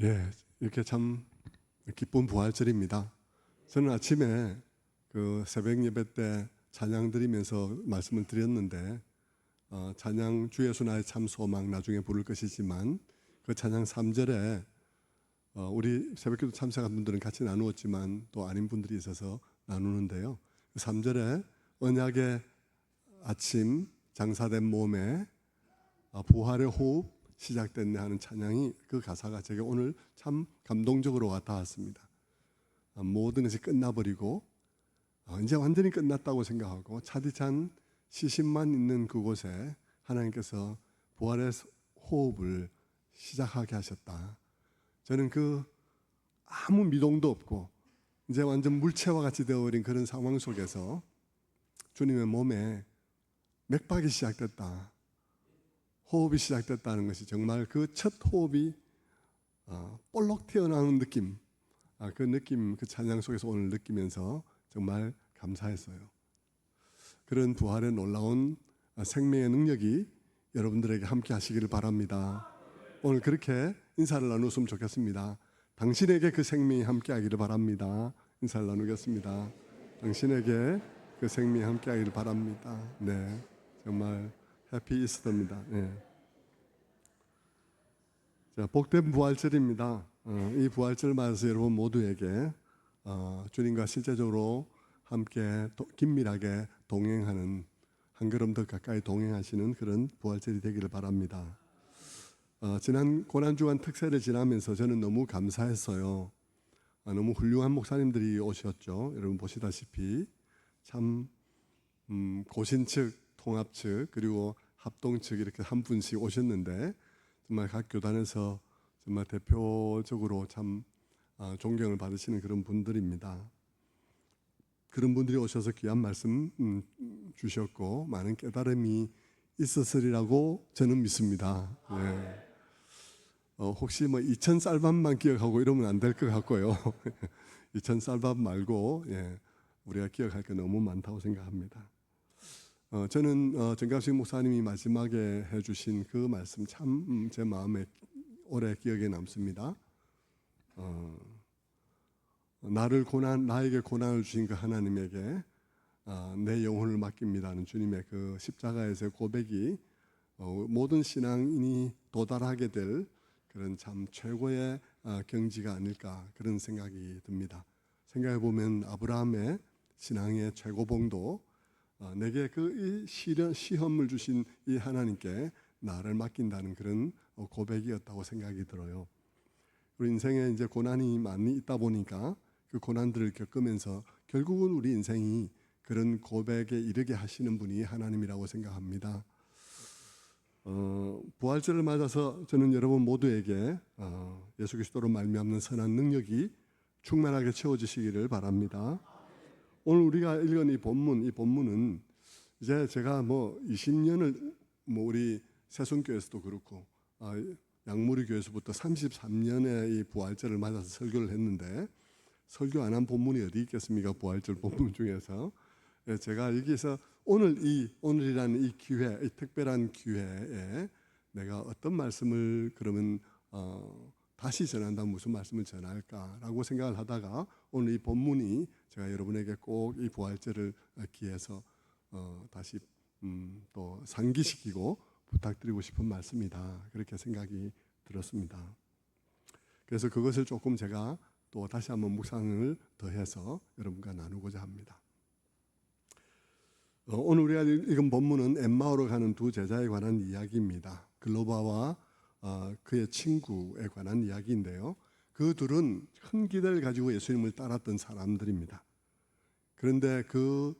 예, 이렇게 참 기쁜 부활절입니다. 저는 아침에 그 새벽 예배 때 찬양 드리면서 말씀을 드렸는데 찬양 주 예수 나의 참 소망 나중에 부를 것이지만 그 찬양 3절에 우리 새벽기도 참석한 분들은 같이 나누었지만 또 아닌 분들이 있어서 나누는데요. 3절에 언약의 아침 장사된 몸에 부활의 호흡 시작됐네 하는 찬양이, 그 가사가 제게 오늘 참 감동적으로 와닿았습니다. 모든 것이 끝나버리고 이제 완전히 끝났다고 생각하고 차디찬 시신만 있는 그곳에 하나님께서 부활의 호흡을 시작하게 하셨다. 저는 그 아무 미동도 없고 이제 완전 물체와 같이 되어버린 그런 상황 속에서 주님의 몸에 맥박이 시작됐다, 호흡이 시작됐다는 것이 정말 그 첫 호흡이 볼록 튀어나오는 느낌, 그 느낌, 그 찬양 속에서 오늘 느끼면서 정말 감사했어요. 그런 부활의 놀라운 생명의 능력이 여러분들에게 함께 하시기를 바랍니다. 오늘 그렇게 인사를 나누었으면 좋겠습니다. 당신에게 그 생명이 함께 하기를 바랍니다. 인사를 나누겠습니다. 당신에게 그 생명이 함께 하기를 바랍니다. 네, 정말 해피 이스터입니다. 네. 자, 복된 부활절입니다. 이 부활절 맞아서 여러분 모두에게 주님과 실제적으로 함께 긴밀하게 동행하는, 한 걸음 더 가까이 동행하시는 그런 부활절이 되기를 바랍니다. 지난 고난주간 특세를 지나면서 저는 너무 감사했어요. 너무 훌륭한 목사님들이 오셨죠. 여러분 보시다시피 참 고신 측, 통합 측, 그리고 합동 측 이렇게 한 분씩 오셨는데 정말 각 교단에서 정말 대표적으로 참 존경을 받으시는 그런 분들입니다. 그런 분들이 오셔서 귀한 말씀 주셨고 많은 깨달음이 있었으리라고 저는 믿습니다. 네. 혹시 뭐 2000 쌀밥만 기억하고 이러면 안 될 것 같고요. 2000 쌀밥 말고 우리가 기억할 게 너무 많다고 생각합니다. 저는 정갑식 목사님이 마지막에 해주신 그 말씀 참 제 마음에 오래 기억에 남습니다. 나에게 고난을 주신 그 하나님에게 내 영혼을 맡깁니다는 주님의 그 십자가에서의 고백이 모든 신앙인이 도달하게 될 그런 참 최고의 경지가 아닐까, 그런 생각이 듭니다. 생각해 보면 아브라함의 신앙의 최고봉도 내게 그 시험을 주신 이 하나님께 나를 맡긴다는 그런 고백이었다고 생각이 들어요. 우리 인생에 이제 고난이 많이 있다 보니까 그 고난들을 겪으면서 결국은 우리 인생이 그런 고백에 이르게 하시는 분이 하나님이라고 생각합니다. 부활절을 맞아서 저는 여러분 모두에게 예수 그리스도로 말미암는 선한 능력이 충만하게 채워지시기를 바랍니다. 오늘 우리가 읽은 이 본문은 이제 제가 20년을 우리 새순교에서도 그렇고 양무리 교회에서부터 33년의 이 부활절을 맞아서 설교를 했는데 설교 안 한 본문이 어디 있겠습니까? 부활절 본문 중에서. 제가 여기서 오늘이라는 이 기회, 이 특별한 기회에 내가 어떤 말씀을 그러면 다시 전한다면 무슨 말씀을 전할까라고 생각을 하다가 오늘 이 본문이 제가 여러분에게 꼭 이 부활절을 기해서 다시 또 상기시키고 부탁드리고 싶은 말씀이다, 그렇게 생각이 들었습니다. 그래서 그것을 조금 제가 또 다시 한번 묵상을 더해서 여러분과 나누고자 합니다. 오늘 우리가 읽은 본문은 엠마오로 가는 두 제자에 관한 이야기입니다. 글로바와 그의 친구에 관한 이야기인데요. 그 둘은 큰 기대를 가지고 예수님을 따랐던 사람들입니다. 그런데 그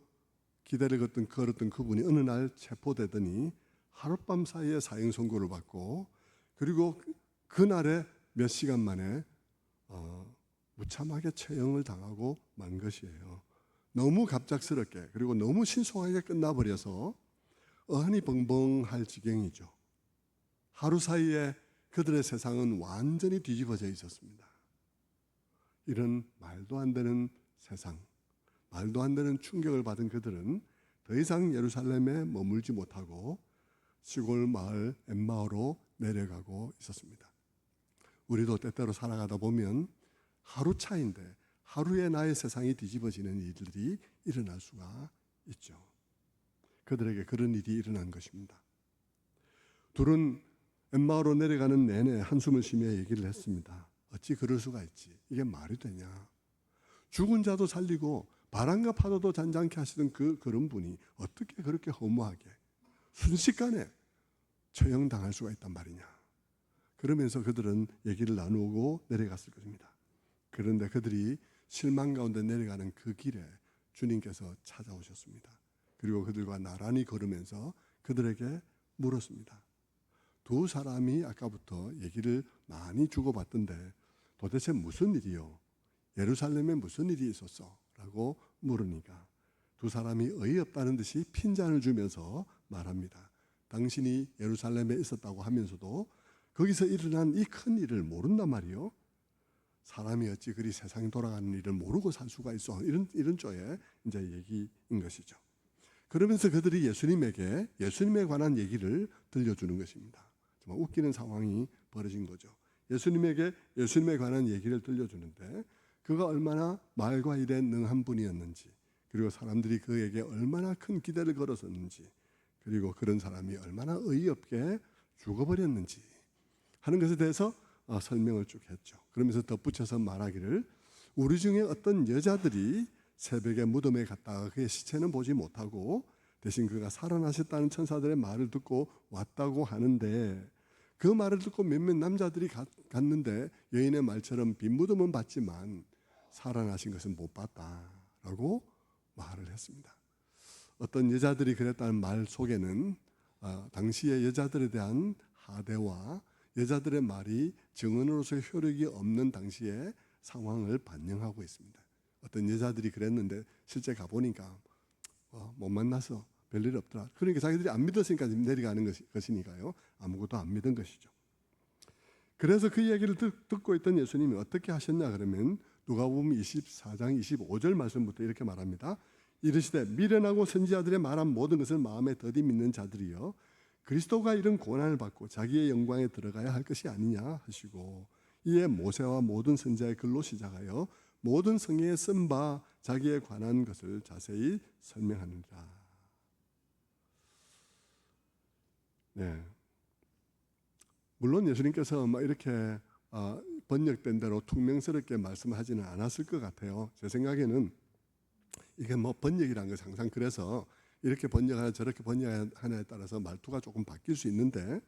기대를 걸었던 그분이 어느 날 체포되더니 하룻밤 사이에 사형 선고를 받고, 그리고 그날에 몇 시간 만에 무참하게 처형을 당하고 만 것이에요. 너무 갑작스럽게, 그리고 너무 신속하게 끝나버려서 어안이 벙벙할 지경이죠. 하루 사이에 그들의 세상은 완전히 뒤집어져 있었습니다. 이런 말도 안 되는 세상, 말도 안 되는 충격을 받은 그들은 더 이상 예루살렘에 머물지 못하고 시골 마을 엠마오로 내려가고 있었습니다. 우리도 때때로 살아가다 보면 하루 차인데 하루에 나의 세상이 뒤집어지는 일들이 일어날 수가 있죠. 그들에게 그런 일이 일어난 것입니다. 둘은 엠마오로 내려가는 내내 한숨을 쉬며 얘기를 했습니다. 어찌 그럴 수가 있지? 이게 말이 되냐? 죽은 자도 살리고 바람과 파도도 잔잔케 하시던 그런 분이 어떻게 그렇게 허무하게 순식간에 처형당할 수가 있단 말이냐? 그러면서 그들은 얘기를 나누고 내려갔을 것입니다. 그런데 그들이 실망 가운데 내려가는 그 길에 주님께서 찾아오셨습니다. 그리고 그들과 나란히 걸으면서 그들에게 물었습니다. 두 사람이 아까부터 얘기를 많이 주고받던데 도대체 무슨 일이요? 예루살렘에 무슨 일이 있었어? 라고 물으니까 두 사람이 어이없다는 듯이 핀잔을 주면서 말합니다. 당신이 예루살렘에 있었다고 하면서도 거기서 일어난 이 큰 일을 모른단 말이요. 사람이 어찌 그리 세상이 돌아가는 일을 모르고 살 수가 있어. 이런 쪽의 이제 얘기인 것이죠. 그러면서 그들이 예수님에 관한 얘기를 들려주는 것입니다. 정말 웃기는 상황이 벌어진 거죠. 예수님에 관한 얘기를 들려주는데 그가 얼마나 말과 일에 능한 분이었는지, 그리고 사람들이 그에게 얼마나 큰 기대를 걸었었는지, 그리고 그런 사람이 얼마나 어이없게 죽어버렸는지 하는 것에 대해서 설명을 쭉 했죠. 그러면서 덧붙여서 말하기를 우리 중에 어떤 여자들이 새벽에 무덤에 갔다가 그의 시체는 보지 못하고 대신 그가 살아나셨다는 천사들의 말을 듣고 왔다고 하는데 그 말을 듣고 몇몇 남자들이 갔는데 여인의 말처럼 빈 무덤은 봤지만 살아나신 것은 못 봤다라고 말을 했습니다. 어떤 여자들이 그랬다는 말 속에는 당시의 여자들에 대한 하대와 여자들의 말이 증언으로서의 효력이 없는 당시의 상황을 반영하고 있습니다. 어떤 여자들이 그랬는데 실제 가보니까 못 만나서 별일 없더라. 그러니까 자기들이 안 믿었으니까 내려가는 것이니까요. 아무것도 안 믿은 것이죠. 그래서 그 얘기를 듣고 있던 예수님이 어떻게 하셨냐 그러면 누가복음 24장 25절 말씀부터 이렇게 말합니다. 이르시되 미련하고 선지자들의 말한 모든 것을 마음에 더디 믿는 자들이여 그리스도가 이런 고난을 받고 자기의 영광에 들어가야 할 것이 아니냐 하시고 이에 모세와 모든 선지자의 글로 시작하여 모든 성경에 쓴 바 자기에 관한 것을 자세히 설명하느니라. 네. 물론 예수님께서 이렇게 번역된 대로 퉁명스럽게 말씀하지는 않았을 것 같아요. 제 생각에는 이게 번역이라는 것은 항상 그래서 이렇게 번역하나 저렇게 번역하나에 따라서 말투가 조금 바뀔 수 있는데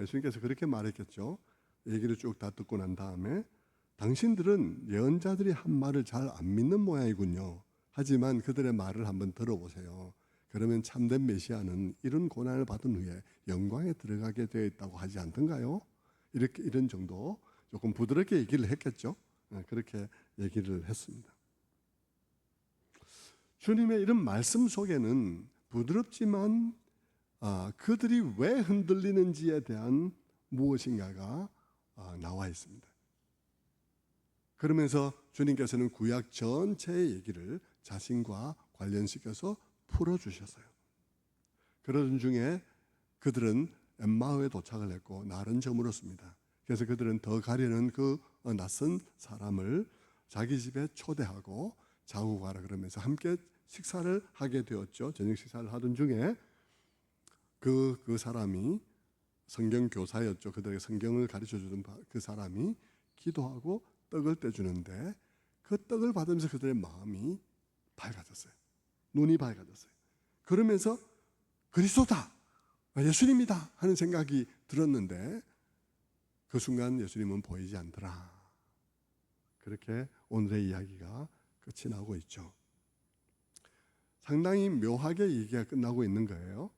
예수님께서 그렇게 말했겠죠. 얘기를 쭉 다 듣고 난 다음에 당신들은 예언자들이 한 말을 잘 안 믿는 모양이군요. 하지만 그들의 말을 한번 들어보세요. 그러면 참된 메시아는 이런 고난을 받은 후에 영광에 들어가게 되어 있다고 하지 않던가요? 이런 정도 조금 부드럽게 얘기를 했겠죠. 그렇게 얘기를 했습니다. 주님의 이런 말씀 속에는 부드럽지만 그들이 왜 흔들리는지에 대한 무엇인가가 나와 있습니다. 그러면서 주님께서는 구약 전체의 얘기를 자신과 관련시켜서 풀어주셨어요. 그러던 중에 그들은 엠마오에 도착을 했고 날은 저물었습니다. 그래서 그들은 더 가려는 그 낯선 사람을 자기 집에 초대하고 자고 가라 그러면서 함께 식사를 하게 되었죠. 저녁 식사를 하던 중에 그 사람이 성경 교사였죠. 그들에게 성경을 가르쳐 주던 그 사람이 기도하고 떡을 떼주는데 그 떡을 받으면서 그들의 마음이 밝아졌어요. 눈이 밝아졌어요. 그러면서 그리스도다, 예수님이다 하는 생각이 들었는데 그 순간 예수님은 보이지 않더라. 그렇게 오늘의 이야기가 끝이 나고 있죠. 상당히 묘하게 얘기가 끝나고 있는 거예요.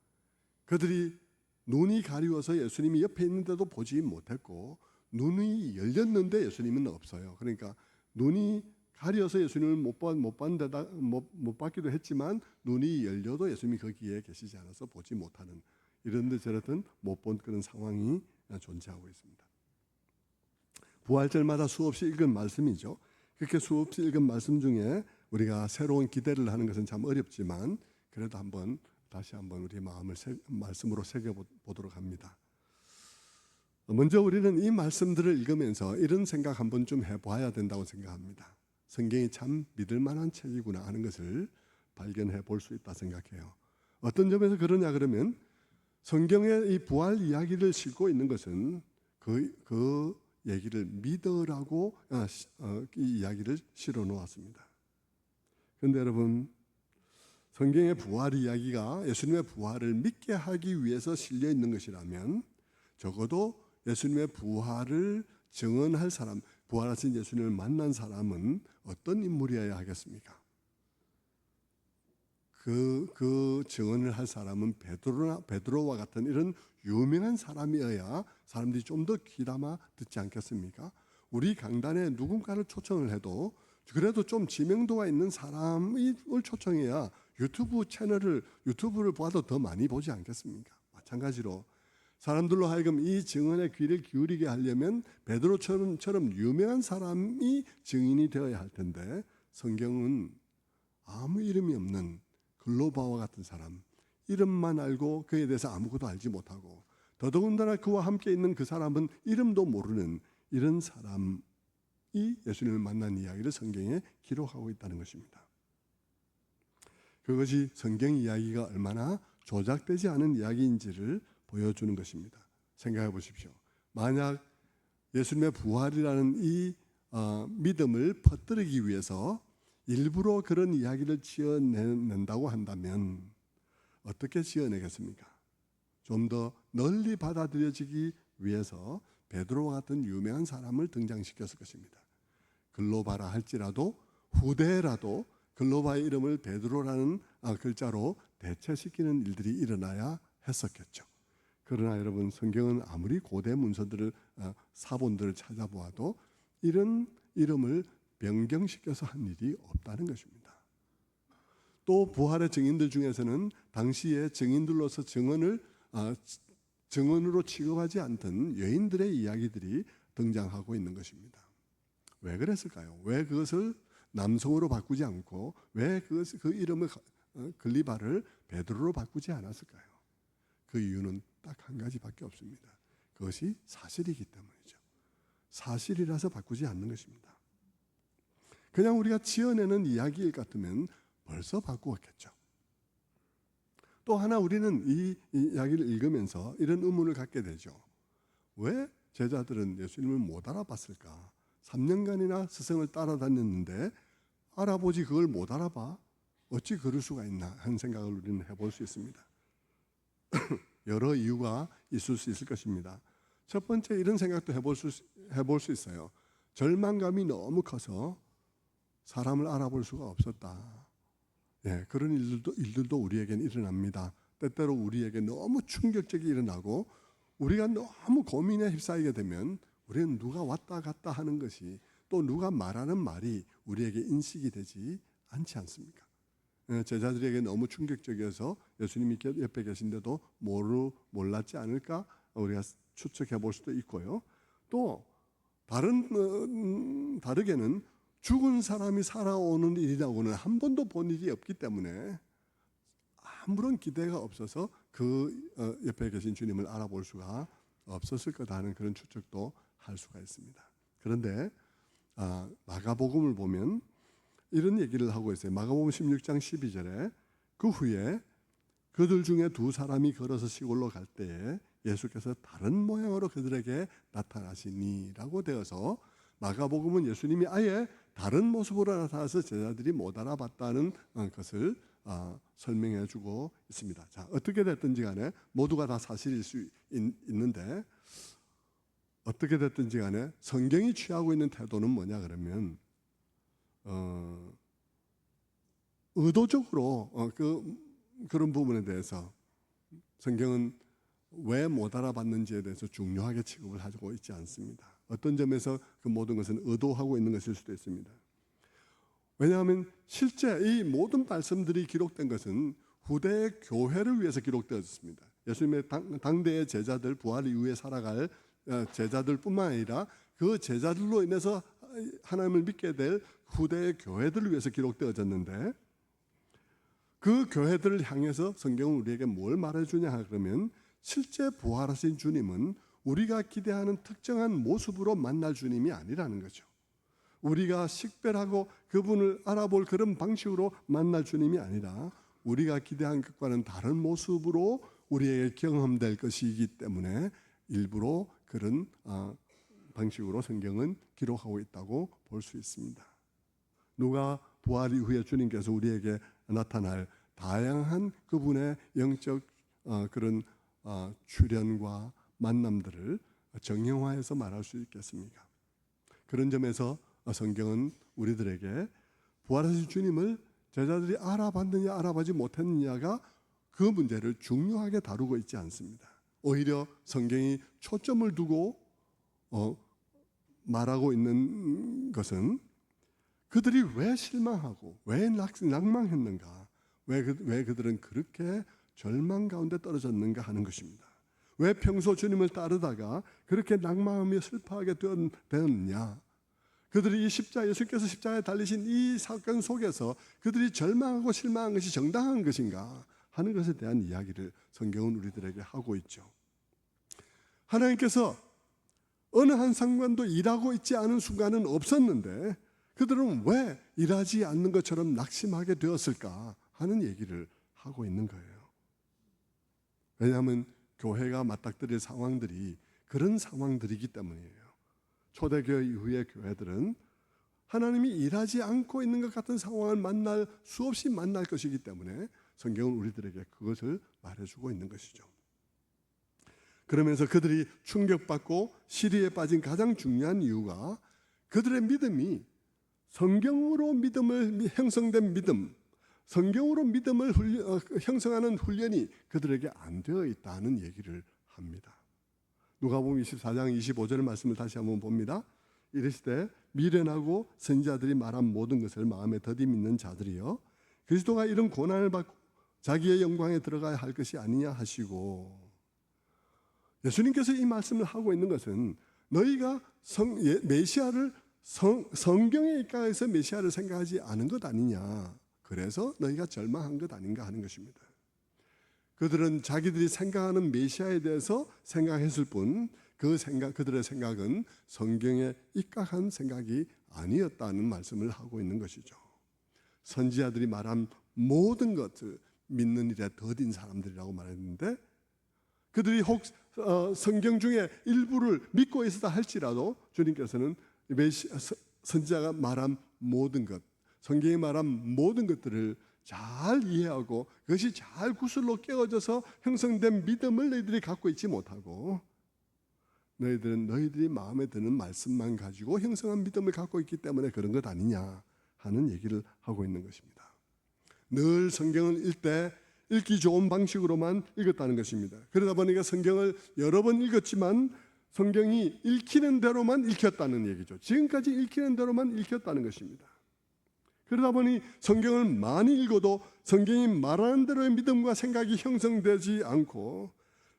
그들이 눈이 가리워서 예수님이 옆에 있는데도 보지 못했고 눈이 열렸는데 예수님은 없어요. 그러니까 눈이 가려서 예수님을 못 받기도 했지만 눈이 열려도 예수님이 거기에 계시지 않아서 보지 못하는 이런데 저렇든 못 본 그런 상황이 존재하고 있습니다. 부활절마다 수없이 읽은 말씀이죠. 그렇게 수없이 읽은 말씀 중에 우리가 새로운 기대를 하는 것은 참 어렵지만 그래도 다시 한번 우리 마음을 말씀으로 새겨보도록 합니다. 먼저 우리는 이 말씀들을 읽으면서 이런 생각 한번 좀 해봐야 된다고 생각합니다. 성경이 참 믿을 만한 책이구나 하는 것을 발견해 볼 수 있다 생각해요. 어떤 점에서 그러냐 그러면 성경의 이 부활 이야기를 싣고 있는 것은 그 얘기를 믿으라고 이 이야기를 실어 놓았습니다. 그런데 여러분, 성경의 부활 이야기가 예수님의 부활을 믿게 하기 위해서 실려 있는 것이라면 적어도 예수님의 부활을 증언할 사람, 부활하신 예수님을 만난 사람은 어떤 인물이어야 하겠습니까? 그 증언을 할 사람은 베드로와 같은 이런 유명한 사람이어야 사람들이 좀 더 귀담아 듣지 않겠습니까? 우리 강단에 누군가를 초청을 해도 그래도 좀 지명도가 있는 사람을 초청해야 유튜브를 봐도 더 많이 보지 않겠습니까? 마찬가지로 사람들로 하여금 이 증언에 귀를 기울이게 하려면 베드로처럼 유명한 사람이 증인이 되어야 할 텐데 성경은 아무 이름이 없는 글로바와 같은 사람, 이름만 알고 그에 대해서 아무것도 알지 못하고 더더군다나 그와 함께 있는 그 사람은 이름도 모르는 이런 사람이 예수님을 만난 이야기를 성경에 기록하고 있다는 것입니다. 그것이 성경 이야기가 얼마나 조작되지 않은 이야기인지를 보여주는 것입니다. 생각해 보십시오. 만약 예수님의 부활이라는 이 믿음을 퍼뜨리기 위해서 일부러 그런 이야기를 지어낸다고 한다면 어떻게 지어내겠습니까? 좀 더 널리 받아들여지기 위해서 베드로와 같은 유명한 사람을 등장시켰을 것입니다. 글로바라 할지라도 후대라도 글로바의 이름을 베드로라는 글자로 대체시키는 일들이 일어나야 했었겠죠. 그러나 여러분, 성경은 아무리 고대 문서들을 사본들을 찾아보아도 이런 이름을 변경시켜서 한 일이 없다는 것입니다. 또 부활의 증인들 중에서는 당시에 증인들로서 증언으로 취급하지 않던 여인들의 이야기들이 등장하고 있는 것입니다. 왜 그랬을까요? 왜 그것을 남성으로 바꾸지 않고 왜 그 이름을 글리바를 베드로로 바꾸지 않았을까요? 그 이유는 딱 한 가지밖에 없습니다. 그것이 사실이기 때문이죠. 사실이라서 바꾸지 않는 것입니다. 그냥 우리가 지어내는 이야기일 같으면 벌써 바꾸었겠죠. 또 하나 우리는 이 이야기를 읽으면서 이런 의문을 갖게 되죠. 왜 제자들은 예수님을 못 알아봤을까? 3년간이나 스승을 따라다녔는데 알아보지 그걸 못 알아봐? 어찌 그럴 수가 있나 하는 생각을 우리는 해볼 수 있습니다. 여러 이유가 있을 수 있을 것입니다. 첫 번째, 이런 생각도 해볼 수 있어요. 절망감이 너무 커서 사람을 알아볼 수가 없었다. 그런 일들도 우리에게는 일어납니다. 때때로 우리에게 너무 충격적이 일어나고 우리가 너무 고민에 휩싸이게 되면 우리는 누가 왔다 갔다 하는 것이 또 누가 말하는 말이 우리에게 인식이 되지 않지 않습니까? 제자들에게 너무 충격적이어서 예수님이 옆에 계신데도 몰랐지 않을까 우리가 추측해 볼 수도 있고요. 또 다르게는 죽은 사람이 살아오는 일이라고는 한 번도 본 일이 없기 때문에 아무런 기대가 없어서 그 옆에 계신 주님을 알아볼 수가 없었을 거다 하는 그런 추측도 할 수가 있습니다. 그런데 마가복음을 보면 이런 얘기를 하고 있어요. 마가복음 16장 12절에 그 후에 그들 중에 두 사람이 걸어서 시골로 갈 때에 예수께서 다른 모양으로 그들에게 나타나시니라고 되어서 마가복음은 예수님이 아예 다른 모습으로 나타나서 제자들이 못 알아봤다는 것을 설명해 주고 있습니다. 자, 어떻게 됐든지 간에 모두가 다 사실일 수 있는데 어떻게 됐든지 간에 성경이 취하고 있는 태도는 뭐냐 그러면 의도적으로 그런 부분에 대해서 성경은 왜 못 알아봤는지에 대해서 중요하게 취급을 하고 있지 않습니다. 어떤 점에서 그 모든 것은 의도하고 있는 것일 수도 있습니다. 왜냐하면 실제 이 모든 말씀들이 기록된 것은 후대의 교회를 위해서 기록되었습니다. 예수님의 당대의 제자들, 부활 이후에 살아갈 제자들뿐만 아니라 그 제자들로 인해서 하나님을 믿게 될 후대의 교회들을 위해서 기록되어졌는데 그 교회들을 향해서 성경은 우리에게 뭘 말해주냐 그러면 실제 부활하신 주님은 우리가 기대하는 특정한 모습으로 만날 주님이 아니라는 거죠. 우리가 식별하고 그분을 알아볼 그런 방식으로 만날 주님이 아니라 우리가 기대한 것과는 다른 모습으로 우리에게 경험될 것이기 때문에 일부러 그런 방식으로 성경은 기록하고 있다고 볼 수 있습니다. 누가 부활 이후에 주님께서 우리에게 나타날 다양한 그분의 영적 그런 출현과 만남들을 정형화해서 말할 수 있겠습니까? 그런 점에서 성경은 우리들에게 부활하신 주님을 제자들이 알아봤느냐 알아보지 못했느냐가 그 문제를 중요하게 다루고 있지 않습니다. 오히려 성경이 초점을 두고 말하고 있는 것은 그들이 왜 실망하고 왜 낭망했는가, 왜 그들은 그렇게 절망 가운데 떨어졌는가 하는 것입니다. 왜 평소 주님을 따르다가 그렇게 낭망하며 슬퍼하게 되었느냐, 그들이 예수께서 십자가에 달리신 이 사건 속에서 그들이 절망하고 실망한 것이 정당한 것인가 하는 것에 대한 이야기를 성경은 우리들에게 하고 있죠. 하나님께서 어느 한 상관도 일하고 있지 않은 순간은 없었는데 그들은 왜 일하지 않는 것처럼 낙심하게 되었을까 하는 얘기를 하고 있는 거예요. 왜냐하면 교회가 맞닥뜨릴 상황들이 그런 상황들이기 때문이에요. 초대교회 이후의 교회들은 하나님이 일하지 않고 있는 것 같은 상황을 수없이 만날 것이기 때문에 성경은 우리들에게 그것을 말해주고 있는 것이죠. 그러면서 그들이 충격받고 시리에 빠진 가장 중요한 이유가 그들의 믿음이 성경으로 형성된 믿음, 성경으로 믿음을 형성하는 훈련이 그들에게 안 되어 있다는 얘기를 합니다. 누가복음 24장 25절 말씀을 다시 한번 봅니다. 이르시되 미련하고 선지자들이 말한 모든 것을 마음에 더디 믿는 자들이여 그리스도가 이런 고난을 받고 자기의 영광에 들어가야 할 것이 아니냐 하시고, 예수님께서 이 말씀을 하고 있는 것은 너희가 메시아를 성경에 입각해서 메시아를 생각하지 않은 것 아니냐, 그래서 너희가 절망한 것 아닌가 하는 것입니다. 그들은 자기들이 생각하는 메시아에 대해서 생각했을 뿐 그들의 생각은 성경에 입각한 생각이 아니었다는 말씀을 하고 있는 것이죠. 선지자들이 말한 모든 것을 믿는 일에 더딘 사람들이라고 말했는데 그들이 혹 성경 중에 일부를 믿고 있었다 할지라도 주님께서는 선지자가 말한 모든 것, 성경이 말한 모든 것들을 잘 이해하고 그것이 잘 구슬로 깨어져서 형성된 믿음을 너희들이 갖고 있지 못하고 너희들은 너희들이 마음에 드는 말씀만 가지고 형성한 믿음을 갖고 있기 때문에 그런 것 아니냐 하는 얘기를 하고 있는 것입니다. 늘 성경을 읽기 좋은 방식으로만 읽었다는 것입니다. 그러다 보니까 성경을 여러 번 읽었지만 성경이 읽히는 대로만 읽혔다는 얘기죠. 지금까지 읽히는 대로만 읽혔다는 것입니다. 그러다 보니 성경을 많이 읽어도 성경이 말하는 대로의 믿음과 생각이 형성되지 않고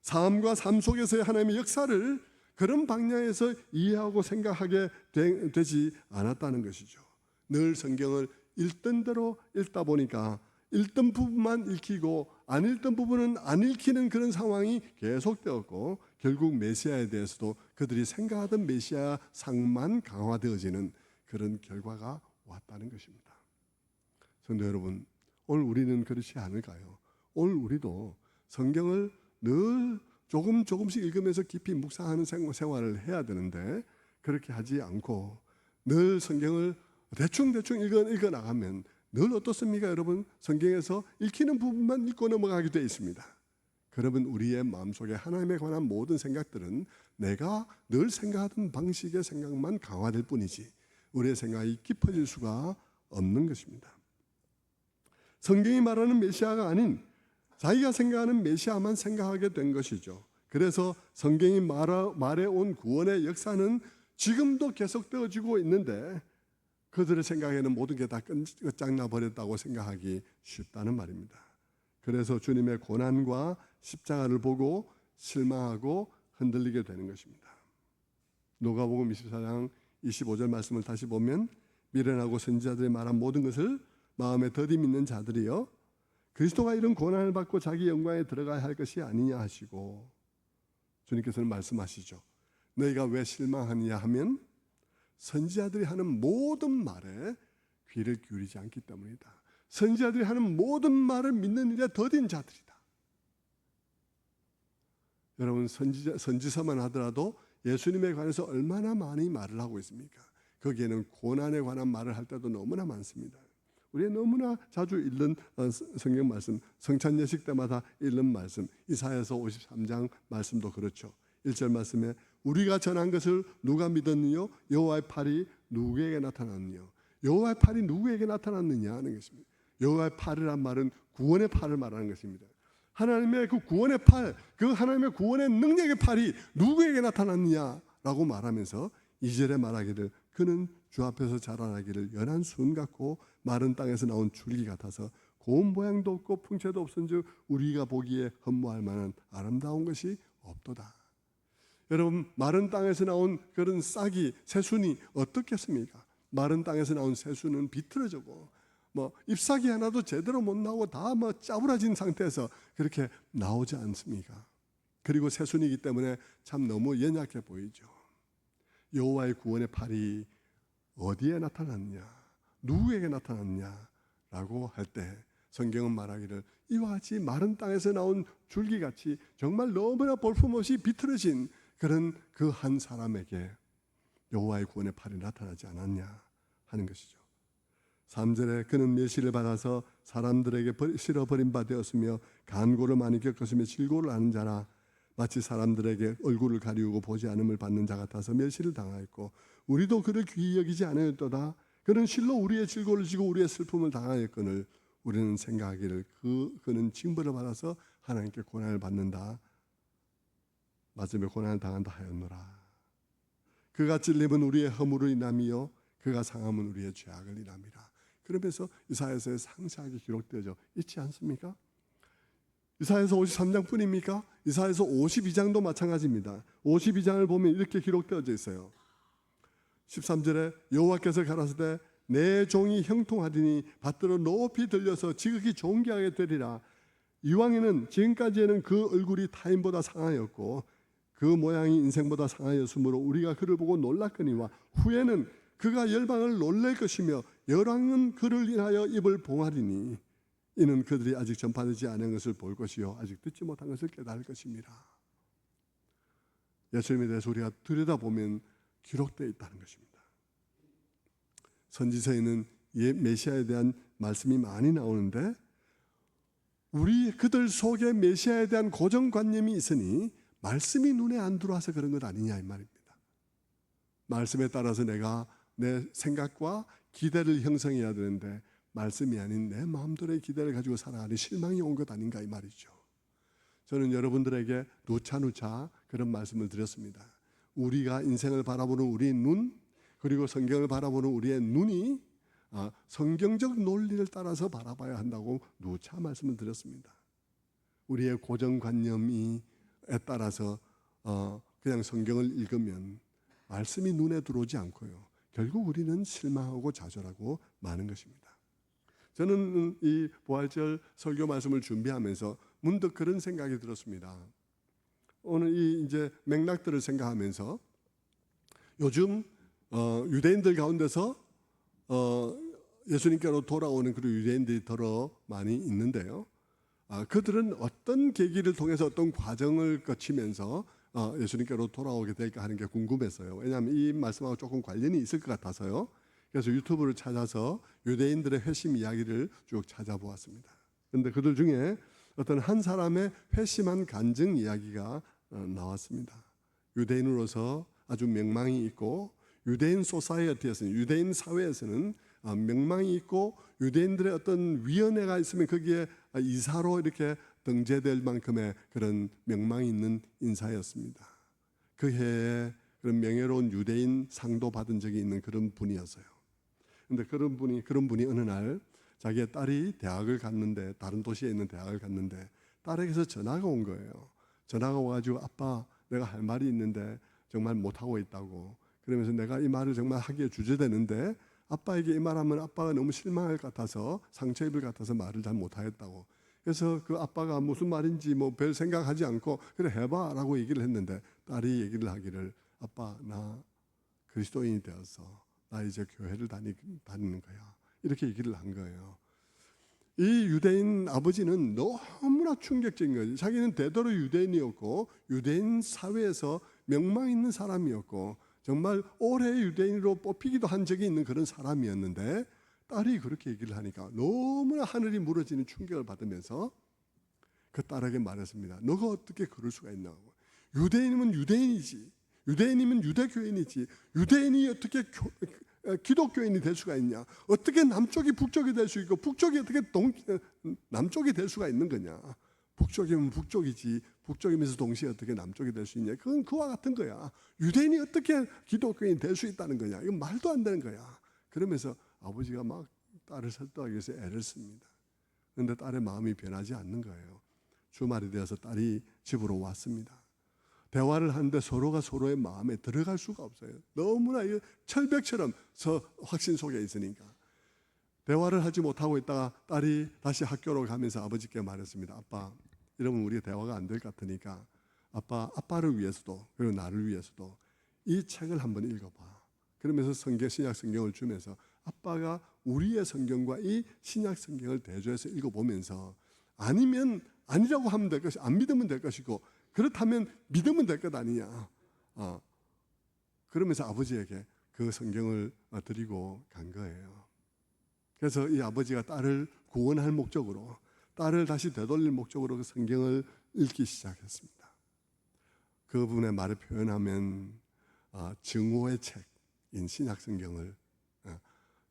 삶과 삶 속에서의 하나님의 역사를 그런 방향에서 이해하고 생각하게 되지 않았다는 것이죠. 늘 성경을 읽던 대로 읽다 보니까 읽던 부분만 읽히고 안 읽던 부분은 안 읽히는 그런 상황이 계속되었고 결국 메시아에 대해서도 그들이 생각하던 메시아 상만 강화되어지는 그런 결과가 왔다는 것입니다. 성도 여러분, 오늘 우리는 그렇지 않을까요? 오늘 우리도 성경을 늘 조금씩 읽으면서 깊이 묵상하는 생활을 해야 되는데 그렇게 하지 않고 늘 성경을 대충 읽어 나가면 늘 어떻습니까, 여러분? 성경에서 읽히는 부분만 읽고 넘어가게 되어 있습니다. 그러면 우리의 마음속에 하나님에 관한 모든 생각들은 내가 늘 생각하던 방식의 생각만 강화될 뿐이지 우리의 생각이 깊어질 수가 없는 것입니다. 성경이 말하는 메시아가 아닌 자기가 생각하는 메시아만 생각하게 된 것이죠. 그래서 성경이 말해온 구원의 역사는 지금도 계속되어지고 있는데 그들의 생각에는 모든 게 다 끝장나 버렸다고 생각하기 쉽다는 말입니다. 그래서 주님의 고난과 십자가를 보고 실망하고 흔들리게 되는 것입니다. 누가복음 24장 25절 말씀을 다시 보면 미련하고 선지자들이 말한 모든 것을 마음에 더디 믿는 자들이여 그리스도가 이런 고난을 받고 자기 영광에 들어가야 할 것이 아니냐 하시고, 주님께서는 말씀하시죠. 너희가 왜 실망하느냐 하면 선지자들이 하는 모든 말에 귀를 기울이지 않기 때문이다. 선지자들이 하는 모든 말을 믿는 일에 더딘 자들이다. 여러분, 선지서만 하더라도 예수님에 관해서 얼마나 많이 말을 하고 있습니까? 거기에는 고난에 관한 말을 할 때도 너무나 많습니다. 우리가 너무나 자주 읽는 성경 말씀, 성찬 예식 때마다 읽는 말씀, 이사야서 53장 말씀도 그렇죠. 1절 말씀에 우리가 전한 것을 누가 믿었느냐? 여호와의 팔이 누구에게 나타났느냐? 여호와의 팔이 누구에게 나타났느냐 하는 것입니다. 여호와의 팔이란 말은 구원의 팔을 말하는 것입니다. 하나님의 그 구원의 팔, 그 하나님의 구원의 능력의 팔이 누구에게 나타났느냐라고 말하면서 2절에 말하기를 그는 주 앞에서 자라나기를 연한 순 같고 마른 땅에서 나온 줄기 같아서 고운 모양도 없고 풍채도 없은즉 우리가 보기에 흠모할 만한 아름다운 것이 없도다. 여러분, 마른 땅에서 나온 그런 싹이 새순이 어떻겠습니까? 마른 땅에서 나온 새순은 비틀어지고 잎사귀 하나도 제대로 못 나오고 다 짜부라진 상태에서 그렇게 나오지 않습니까? 그리고 새순이기 때문에 참 너무 연약해 보이죠. 여호와의 구원의 팔이 어디에 나타났냐, 누구에게 나타났냐라고 할 때 성경은 말하기를 이와 같이 마른 땅에서 나온 줄기같이 정말 너무나 볼품없이 비틀어진 그런 그 한 사람에게 여호와의 구원의 팔이 나타나지 않았냐 하는 것이죠. 3절에 그는 멸시를 받아서 사람들에게 실어버린 바 되었으며 간고를 많이 겪었으며 질고를 아는 자라 마치 사람들에게 얼굴을 가리우고 보지 않음을 받는 자 같아서 멸시를 당하였고 우리도 그를 귀히 여기지 않았도다. 그는 실로 우리의 질고를 지고 우리의 슬픔을 당하였거늘 우리는 생각하기를 그는 징벌을 받아서 하나님께 고난을 받는다. 맞으며 고난을 당한다 하였노라. 그가 찔림은 우리의 허물을 인함이요 그가 상함은 우리의 죄악을 인함이라. 그러면서 이사야서에 상세하게 기록되어져 있지 않습니까? 이사야서 53장뿐입니까? 이사야서 52장도 마찬가지입니다. 52장을 보면 이렇게 기록되어져 있어요. 13절에 여호와께서 가라사대 내 종이 형통하리니 밭들어 높이 들려서 지극히 존귀하게 되리라. 이왕에는 지금까지에는 그 얼굴이 타인보다 상하였고 그 모양이 인생보다 상하였으므로 우리가 그를 보고 놀랐거니와 후에는 그가 열방을 놀랄 것이며 열왕은 그를 인하여 입을 봉하리니 이는 그들이 아직 전파되지 않은 것을 볼 것이요 아직 듣지 못한 것을 깨달을 것입니다. 예수님에 대해서 우리가 들여다보면 기록되어 있다는 것입니다. 선지서에는 메시아에 대한 말씀이 많이 나오는데 우리 그들 속에 메시아에 대한 고정관념이 있으니 말씀이 눈에 안 들어와서 그런 것 아니냐 이 말입니다. 말씀에 따라서 내가 내 생각과 기대를 형성해야 되는데 말씀이 아닌 내 마음대로의 기대를 가지고 살아가는 실망이 온 것 아닌가 이 말이죠. 저는 여러분들에게 누차 그런 말씀을 드렸습니다. 우리가 인생을 바라보는 우리의 눈 그리고 성경을 바라보는 우리의 눈이 성경적 논리를 따라서 바라봐야 한다고 누차 말씀을 드렸습니다. 우리의 고정관념에 따라서 그냥 성경을 읽으면 말씀이 눈에 들어오지 않고요. 결국 우리는 실망하고 좌절하고 마는 것입니다. 저는 이 부활절 설교 말씀을 준비하면서 문득 그런 생각이 들었습니다. 오늘 이 이제 맥락들을 생각하면서 요즘 유대인들 가운데서 예수님께로 돌아오는 그런 유대인들이 더러 많이 있는데요. 그들은 어떤 계기를 통해서 어떤 과정을 거치면서 예수님께로 돌아오게 될까 하는 게 궁금했어요. 왜냐하면 이 말씀하고 조금 관련이 있을 것 같아서요. 그래서 유튜브를 찾아서 유대인들의 회심 이야기를 쭉 찾아보았습니다. 그런데 그들 중에 어떤 한 사람의 회심한 간증 이야기가 나왔습니다. 유대인으로서 아주 명망이 있고 유대인 소사이어티에서는 유대인 사회에서는 명망이 있고 유대인들의 어떤 위원회가 있으면 거기에 이사로 이렇게 등재될 만큼의 그런 명망이 있는 인사였습니다. 그 해에 그런 명예로운 유대인 상도 받은 적이 있는 그런 분이었어요. 그런데 그런 분이 어느 날 자기의 딸이 대학을 갔는데 다른 도시에 있는 대학을 갔는데 딸에게서 전화가 온 거예요. 전화가 와가지고 아빠 내가 할 말이 있는데 정말 못하고 있다고. 그러면서 내가 이 말을 정말 하기에 주저되는데 아빠에게 이 말하면 아빠가 너무 실망할 것 같아서 상처 입을 것 같아서 말을 잘 못하겠다고. 그래서 그 아빠가 무슨 말인지 뭐 별 생각하지 않고 그래 해봐라고 얘기를 했는데 딸이 얘기를 하기를 아빠 나 그리스도인이 되어서 나 이제 교회를 다니는 거야 이렇게 얘기를 한 거예요. 이 유대인 아버지는 너무나 충격적인 거죠. 자기는 대대로 유대인이었고 유대인 사회에서 명망 있는 사람이었고 정말 오래 유대인으로 뽑히기도 한 적이 있는 그런 사람이었는데 딸이 그렇게 얘기를 하니까 너무나 하늘이 무너지는 충격을 받으면서 그 딸에게 말했습니다. 너가 어떻게 그럴 수가 있나? 유대인이면 유대인이지. 유대인이면 유대교인이지. 유대인이 어떻게 기독교인이 될 수가 있냐? 어떻게 남쪽이 북쪽이 될 수 있고 북쪽이 어떻게 남쪽이 될 수가 있는 거냐? 북쪽이면 북쪽이지. 북쪽이면서 동시에 어떻게 남쪽이 될 수 있냐? 그건 그와 같은 거야. 유대인이 어떻게 기독교인이 될 수 있다는 거냐? 이건 말도 안 되는 거야. 그러면서 아버지가 막 딸을 설득하기 위해서 애를 씁니다. 그런데 딸의 마음이 변하지 않는 거예요. 주말이 되어서 딸이 집으로 왔습니다. 대화를 하는데 서로가 서로의 마음에 들어갈 수가 없어요. 너무나 철벽처럼 확신 속에 있으니까. 대화를 하지 못하고 있다가 딸이 다시 학교로 가면서 아버지께 말했습니다. 아빠, 이러면 우리가 대화가 안 될 것 같으니까 아빠를 위해서도 그리고 나를 위해서도 이 책을 한번 읽어봐. 그러면서 신약 성경을 주면서 아빠가 우리의 성경과 이 신약 성경을 대조해서 읽어보면서 아니면 아니라고 하면 될 것이 안 믿으면 될 것이고 그렇다면 믿으면 될 것 아니냐. 그러면서 아버지에게 그 성경을 드리고 간 거예요. 그래서 이 아버지가 딸을 구원할 목적으로 딸을 다시 되돌릴 목적으로 그 성경을 읽기 시작했습니다. 그분의 말을 표현하면 증오의 책인 신약 성경을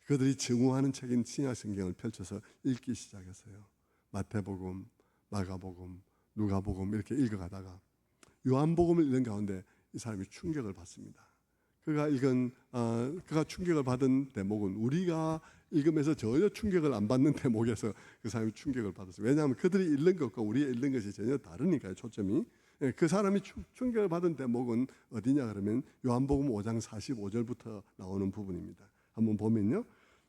그들이 증오하는 책인 신약 성경을 펼쳐서 읽기 시작했어요. 마태복음, 마가복음, 누가복음 이렇게 읽어가다가 요한복음을 읽는 가운데 이 사람이 충격을 받습니다. 그가 충격을 받은 대목은 우리가 읽으면서 전혀 충격을 안 받는 대목에서 그 사람이 충격을 받았어요. 왜냐하면 그들이 읽는 것과 우리가 읽는 것이 전혀 다르니까요. 초점이. 그 사람이 충격을 받은 대목은 어디냐 그러면 요한복음 5장 45절부터 나오는 부분입니다. 한번 보면요.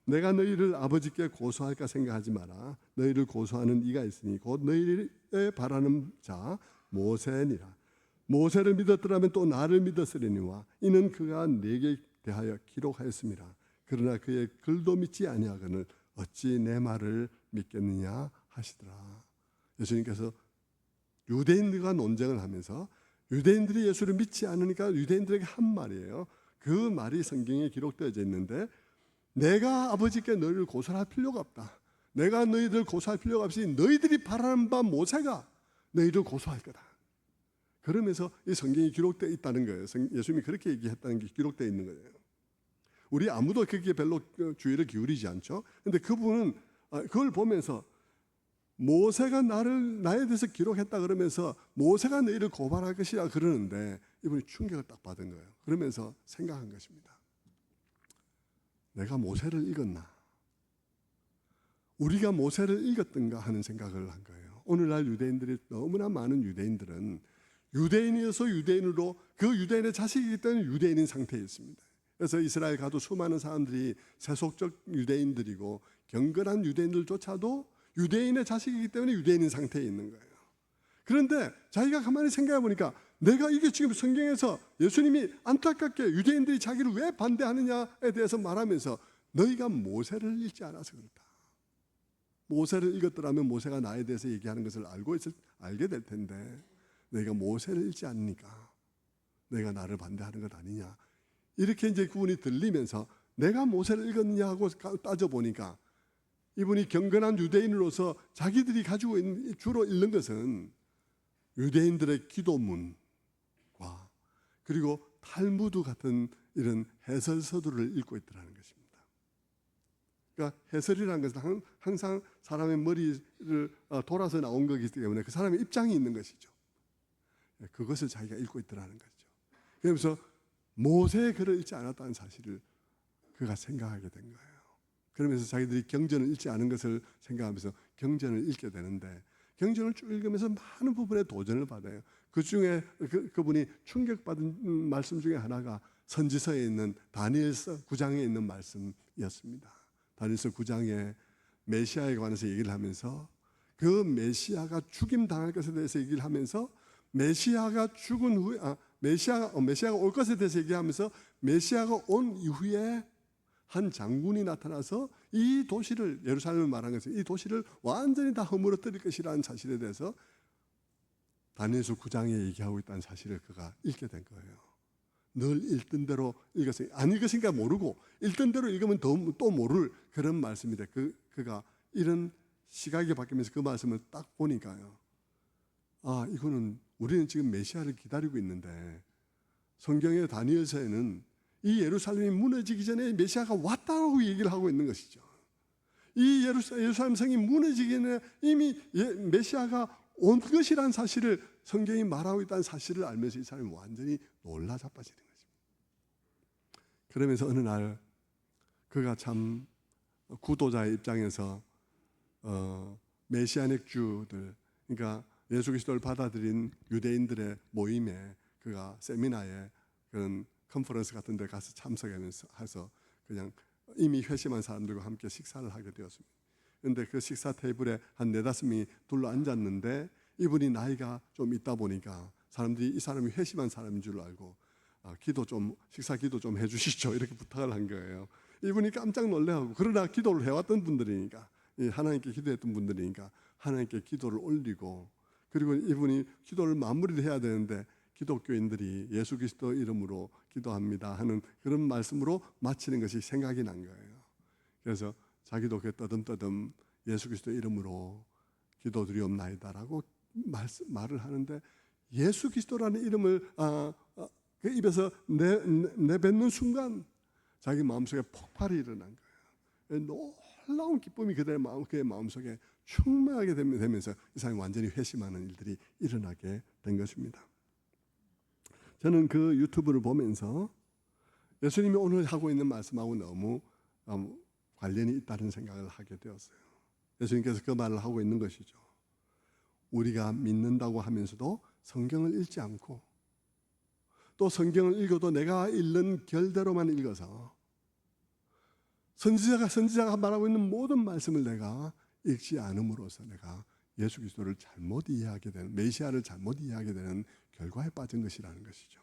내가 너희를 아버지께 고소할까 생각하지 마라. 너희를 고소하는 이가 있으니 곧 너희를 바라는 자 모세니라. 모세를 믿었더라면 또 나를 믿었으리니와 이는 그가 내게 대하여 기록하였습니다. 그러나 그의 글도 믿지 아니하거늘 어찌 내 말을 믿겠느냐 하시더라. 예수님께서 유대인들과 논쟁을 하면서 유대인들이 예수를 믿지 않으니까 유대인들에게 한 말이에요. 그 말이 성경에 기록되어져 있는데 내가 아버지께 너희를 고소할 필요가 없다. 내가 너희들 고소할 필요가 없이 너희들이 바라는 바 모세가 너희를 고소할 거다. 그러면서 이 성경이 기록되어 있다는 거예요. 예수님이 그렇게 얘기했다는 게 기록되어 있는 거예요. 우리 아무도 거기에 별로 주의를 기울이지 않죠. 그런데 그분은 그걸 보면서 모세가 나에 대해서 기록했다 그러면서 모세가 너희를 고발할 것이라 그러는데 이분이 충격을 딱 받은 거예요. 그러면서 생각한 것입니다. 내가 모세를 읽었나? 우리가 모세를 읽었던가 하는 생각을 한 거예요. 오늘날 유대인들이 너무나 많은 유대인들은 유대인이어서 유대인으로 그 유대인의 자식이기 때문에 유대인인 상태에 있습니다. 그래서 이스라엘 가도 수많은 사람들이 세속적 유대인들이고 경건한 유대인들조차도 유대인의 자식이기 때문에 유대인인 상태에 있는 거예요. 그런데 자기가 가만히 생각해 보니까 내가 이게 지금 성경에서 예수님이 안타깝게 유대인들이 자기를 왜 반대하느냐에 대해서 말하면서 너희가 모세를 읽지 않아서 그렇다. 모세를 읽었더라면 모세가 나에 대해서 얘기하는 것을 알게 될 텐데 너희가 모세를 읽지 않으니까 내가 나를 반대하는 것 아니냐. 이렇게 이제 그분이 들리면서 내가 모세를 읽었느냐 하고 따져보니까 이분이 경건한 유대인으로서 자기들이 가지고 있는 주로 읽는 것은 유대인들의 기도문과 그리고 탈무드 같은 이런 해설서들을 읽고 있더라는 것입니다. 그러니까 해설이라는 것은 항상 사람의 머리를 돌아서 나온 거기 때문에 그 사람의 입장이 있는 것이죠. 그것을 자기가 읽고 있더라는 거죠. 그러면서 모세의 글을 읽지 않았다는 사실을 그가 생각하게 된 거예요. 그러면서 자기들이 경전을 읽지 않은 것을 생각하면서 경전을 읽게 되는데 경전을 쭉 읽으면서 많은 부분에 도전을 받아요. 그 중에 그분이 충격받은 말씀 중에 하나가 선지서에 있는 다니엘서 9장에 있는 말씀이었습니다. 다니엘서 9장에 메시아에 관해서 얘기를 하면서 그 메시아가 죽임 당할 것에 대해서 얘기를 하면서 메시아가 죽은 후에 메시아가 올 것에 대해서 얘기하면서 메시아가 온 이후에 한 장군이 나타나서 이 도시를, 예루살렘을 말한 것은 이 도시를 완전히 다 허물어뜨릴 것이라는 사실에 대해서 다니엘서 9장에 얘기하고 있다는 사실을 그가 읽게 된 거예요. 늘 읽던 대로 읽었으니까, 안 읽었으니까 모르고 읽던 대로 읽으면 또 모를 그런 말씀인데 그가 이런 시각이 바뀌면서 그 말씀을 딱 보니까요, 아, 이거는 우리는 지금 메시아를 기다리고 있는데 성경의 다니엘서에는 이 예루살렘이 무너지기 전에 메시아가 왔다고 얘기를 하고 있는 것이죠. 이 예루살렘 성이 무너지기 전에 이미 메시아가 온 것이라는 사실을 성경이 말하고 있다는 사실을 알면서 이 사람이 완전히 놀라 자빠지는 거죠. 그러면서 어느 날 그가 참 구도자의 입장에서 메시아닉 주들, 그러니까 예수 그리스도를 받아들인 유대인들의 모임에, 그가 세미나에, 그런 컨퍼런스 같은 데 가서 참석하면서 해서 그냥 이미 회심한 사람들과 함께 식사를 하게 되었습니다. 그런데 그 식사 테이블에 한 4-5명이 둘러 앉았는데 이분이 나이가 좀 있다 보니까 사람들이 이 사람이 회심한 사람인 줄 알고 식사 기도 좀 해주시죠, 이렇게 부탁을 한 거예요. 이분이 깜짝 놀래하고, 그러나 기도를 해왔던 분들이니까, 하나님께 기도했던 분들이니까 하나님께 기도를 올리고, 그리고 이분이 기도를 마무리를 해야 되는데 기독교인들이 예수 그리스도 이름으로 기도합니다 하는 그런 말씀으로 마치는 것이 생각이 난 거예요. 그래서 자기도 떠듬떠듬 예수 그리스도 이름으로 기도드리옵나이다라고 말을 하는데, 예수 그리스도라는 이름을 그 입에서 내뱉는 순간 자기 마음속에 폭발이 일어난 거예요. 놀라운 기쁨이 그의 마음속에 충만하게 되면서 이 사람이 완전히 회심하는 일들이 일어나게 된 것입니다. 저는 그 유튜브를 보면서 예수님이 오늘 하고 있는 말씀하고 너무 관련이 있다는 생각을 하게 되었어요. 예수님께서 그 말을 하고 있는 것이죠. 우리가 믿는다고 하면서도 성경을 읽지 않고, 또 성경을 읽어도 내가 읽는 결대로만 읽어서 선지자가 말하고 있는 모든 말씀을 내가 읽지 않음으로써 내가 예수 그리스도를 잘못 이해하게 되는, 메시아를 잘못 이해하게 되는 결과에 빠진 것이라는 것이죠.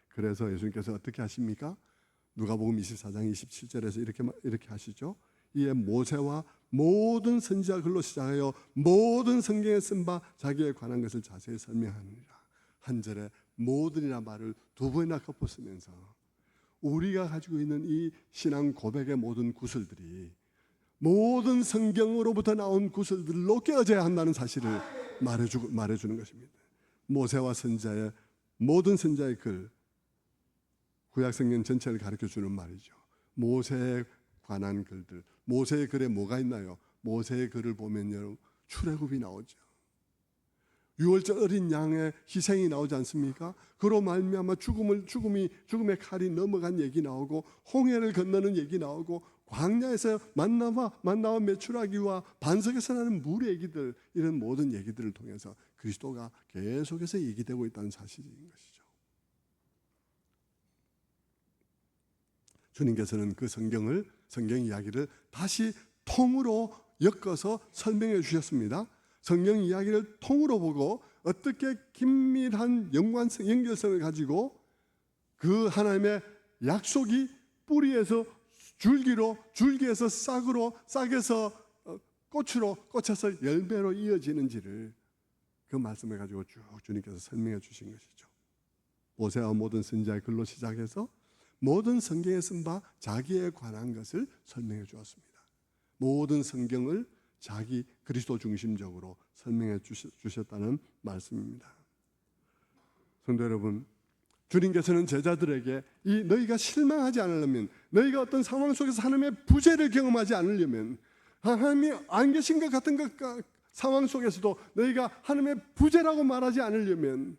그래서 예수님께서 어떻게 하십니까? 누가복음 24장 27절에서 이렇게 하시죠. 이에 모세와 모든 선지자 글로 시작하여 모든 성경에 쓴 바 자기에 관한 것을 자세히 설명하느니라. 한 절에 모든이라 말을 2번이나 겹어쓰면서 우리가 가지고 있는 이 신앙 고백의 모든 구슬들이 모든 성경으로부터 나온 구슬들로 깨어져야 한다는 사실을 말해주는 것입니다. 모세와 선지자의 모든 선지자의 글, 구약성경 전체를 가르쳐주는 말이죠. 모세에 관한 글들, 모세의 글에 뭐가 있나요? 모세의 글을 보면 출애굽이 나오죠. 유월절 어린 양의 희생이 나오지 않습니까? 그로 말미암아 죽음의 칼이 넘어간 얘기 나오고, 홍해를 건너는 얘기 나오고, 광야에서 만나와 메추라기와 반석에서 나는 물의 얘기들, 이런 모든 얘기들을 통해서 그리스도가 계속해서 얘기되고 있다는 사실인 것이죠. 주님께서는 그 성경 이야기를 다시 통으로 엮어서 설명해 주셨습니다. 성경 이야기를 통으로 보고 어떻게 긴밀한 연결성을 가지고 그 하나님의 약속이 뿌리에서 줄기로, 줄기에서 싹으로, 싹에서 꽃으로, 꽃에서 열매로 이어지는지를 그 말씀을 가지고 쭉 주님께서 설명해 주신 것이죠. 모세와 모든 선지자의 글로 시작해서 모든 성경에 쓴 바 자기에 관한 것을 설명해 주었습니다. 모든 성경을 자기 그리스도 중심적으로 설명해 주셨다는 말씀입니다. 성도 여러분, 주님께서는 제자들에게 너희가 실망하지 않으려면, 너희가 어떤 상황 속에서 하나님의 부재를 경험하지 않으려면, 하나님이 안 계신 것 같은 상황 속에서도 너희가 하나님의 부재라고 말하지 않으려면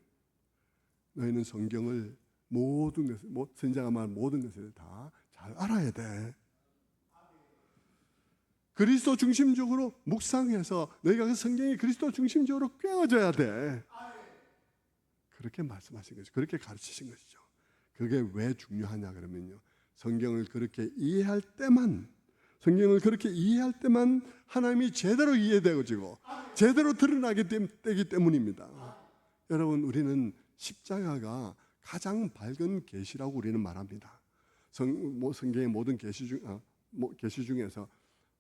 너희는 성경을 모든 것을, 선지자가 말한 모든 것을 다 잘 알아야 돼. 그리스도 중심적으로 묵상해서 너희가 그 성경이 그리스도 중심적으로 꿰어져야 돼. 그렇게 말씀하신 것이죠. 그렇게 가르치신 것이죠. 그게 왜 중요하냐 그러면요, 성경을 그렇게 이해할 때만 성경을 그렇게 이해할 때만 하나님이 제대로 이해되어지고 제대로 드러나게 되기 때문입니다. 여러분, 우리는 십자가가 가장 밝은 계시라고 우리는 말합니다. 성경의 모든 계시 중에서,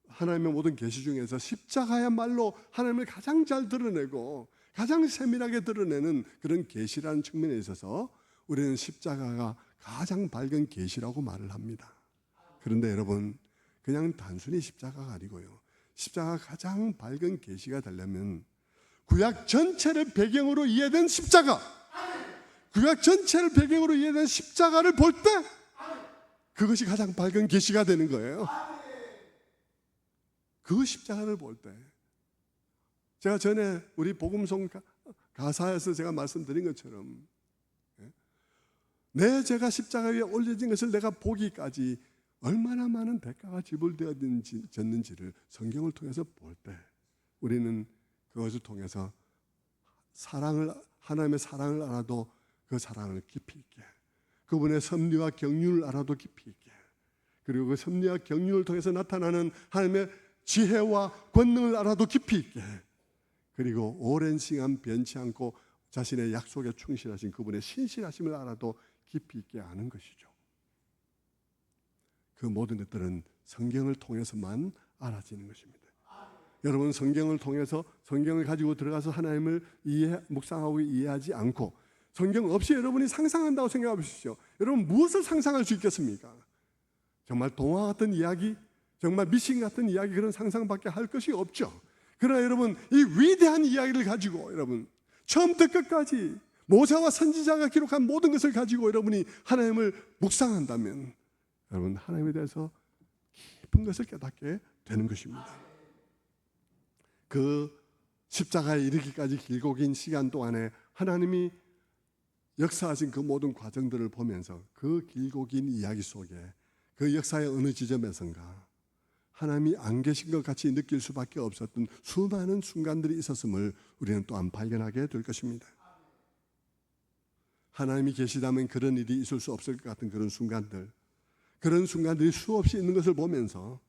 하나님의 모든 계시 중에서 십자가야말로 하나님을 가장 잘 드러내고 가장 세밀하게 드러내는 그런 계시라는 측면에 있어서 우리는 십자가가 가장 밝은 계시라고 말을 합니다. 그런데 여러분, 그냥 단순히 십자가가 아니고요, 십자가가 가장 밝은 계시가 되려면 구약 전체를 배경으로 이해된 십자가, 구약 전체를 배경으로 이해된 십자가를 볼 때 그것이 가장 밝은 계시가 되는 거예요. 그 십자가를 볼 때, 제가 전에 우리 복음송 가사에서 제가 말씀드린 것처럼 내 죄가 십자가 위에 올려진 것을 내가 보기까지 얼마나 많은 대가가 지불되어졌는지를 성경을 통해서 볼 때 우리는 그것을 통해서 하나님의 사랑을 알아도 그 사랑을 깊이 있게, 그분의 섭리와 경륜을 알아도 깊이 있게, 그리고 그 섭리와 경륜을 통해서 나타나는 하나님의 지혜와 권능을 알아도 깊이 있게, 그리고 오랜 시간 변치 않고 자신의 약속에 충실하신 그분의 신실하심을 알아도 깊이 있게 아는 것이죠. 그 모든 것들은 성경을 통해서만 알아지는 것입니다. 여러분, 성경을 통해서, 성경을 가지고 들어가서 하나님을 묵상하고 이해하지 않고 성경 없이 여러분이 상상한다고 생각해 보십시오. 여러분, 무엇을 상상할 수 있겠습니까? 정말 동화 같은 이야기, 정말 미신 같은 이야기, 그런 상상밖에 할 것이 없죠. 그러나 여러분, 이 위대한 이야기를 가지고 여러분, 처음부터 끝까지 모세와 선지자가 기록한 모든 것을 가지고 여러분이 하나님을 묵상한다면 여러분, 하나님에 대해서 깊은 것을 깨닫게 되는 것입니다. 그 십자가에 이르기까지 길고 긴 시간 동안에 하나님이 역사하신 그 모든 과정들을 보면서 그 길고 긴 이야기 속에 그 역사의 어느 지점에선가 하나님이 안 계신 것 같이 느낄 수밖에 없었던 수많은 순간들이 있었음을 우리는 또한 발견하게 될 것입니다. 하나님이 계시다면 그런 일이 있을 수 없을 것 같은 그런 순간들이 수없이 있는 것을 보면서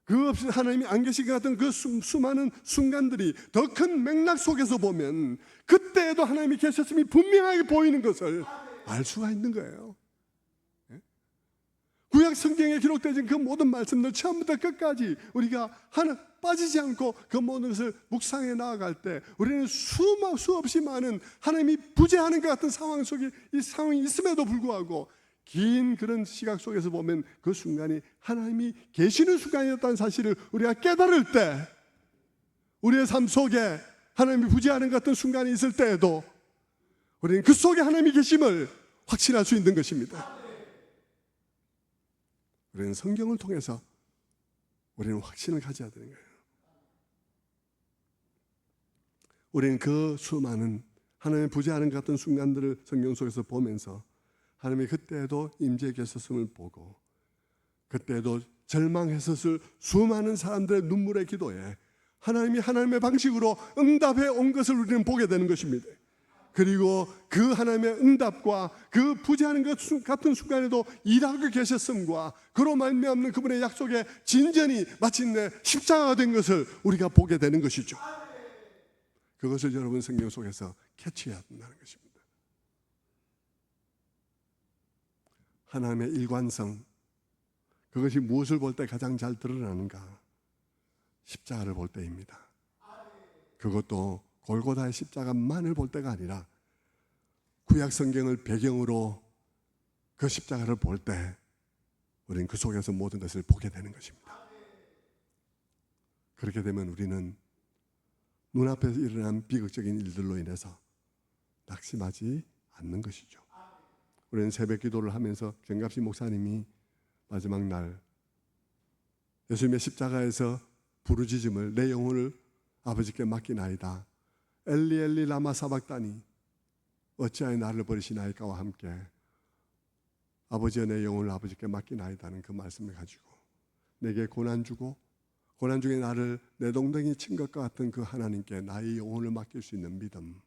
그 없이 하나님이 안 계신 것 같은 그 수많은 순간들이 더 큰 맥락 속에서 보면 그때에도 하나님이 계셨음이 분명하게 보이는 것을 알 수가 있는 거예요. 구약 성경에 기록되어진 그 모든 말씀들 처음부터 끝까지 우리가 빠지지 않고 그 모든 것을 묵상해 나아갈 때 우리는 수없이 많은 하나님이 부재하는 것 같은 상황 속에 이 상황이 있음에도 불구하고 긴 그런 시각 속에서 보면 그 순간이 하나님이 계시는 순간이었다는 사실을 우리가 깨달을 때, 우리의 삶 속에 하나님이 부재하는 것 같은 순간이 있을 때에도 우리는 그 속에 하나님이 계심을 확신할 수 있는 것입니다. 우리는 성경을 통해서 우리는 확신을 가져야 되는 거예요. 우리는 그 수많은 하나님의 부재하는 것 같은 순간들을 성경 속에서 보면서 하나님이 그때에도 임재해 계셨음을 보고 그때에도 절망했었을 수많은 사람들의 눈물의 기도에 하나님이 하나님의 방식으로 응답해 온 것을 우리는 보게 되는 것입니다. 그리고 그 하나님의 응답과 그 부재하는 것 같은 순간에도 일하고 계셨음과 그로 말미암는 그분의 약속의 진전이 마침내 십자가가 된 것을 우리가 보게 되는 것이죠. 그것을 여러분 성경 속에서 캐치해야 한다는 것입니다. 하나님의 일관성, 그것이 무엇을 볼 때 가장 잘 드러나는가? 십자가를 볼 때입니다. 그것도 골고다의 십자가만을 볼 때가 아니라 구약 성경을 배경으로 그 십자가를 볼 때 우리는 그 속에서 모든 것을 보게 되는 것입니다. 그렇게 되면 우리는 눈앞에서 일어난 비극적인 일들로 인해서 낙심하지 않는 것이죠. 우리는 새벽 기도를 하면서 정갑식 목사님이 마지막 날 예수님의 십자가에서 부르짖음을, 내 영혼을 아버지께 맡기나이다, 엘리 엘리 라마 사박다니 어찌하여 나를 버리시나이까와 함께 아버지여 내 영혼을 아버지께 맡기나이다는 그 말씀을 가지고 내게 고난 주고 고난 중에 나를 내 동댕이 친 것과 같은 그 하나님께 나의 영혼을 맡길 수 있는 믿음,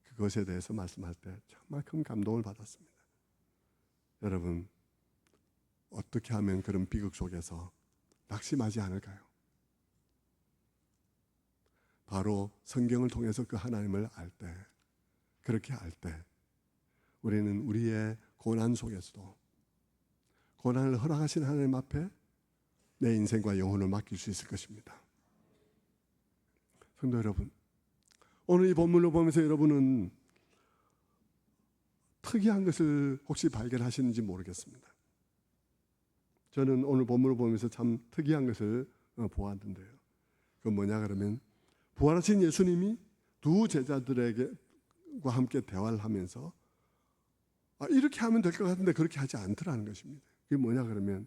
그것에 대해서 말씀할 때 정말 큰 감동을 받았습니다. 여러분, 어떻게 하면 그런 비극 속에서 낙심하지 않을까요? 바로 성경을 통해서 그 하나님을 알 때, 그렇게 알 때 우리는 우리의 고난 속에서도 고난을 허락하신 하나님 앞에 내 인생과 영혼을 맡길 수 있을 것입니다. 성도 여러분, 오늘 이 본문을 보면서 여러분은 특이한 것을 혹시 발견하시는지 모르겠습니다. 저는 오늘 본문을 보면서 참 특이한 것을 보았는데요. 그건 뭐냐 그러면 부활하신 예수님이 두 제자들과 함께 대화를 하면서 이렇게 하면 될 것 같은데 그렇게 하지 않더라는 것입니다. 그게 뭐냐 그러면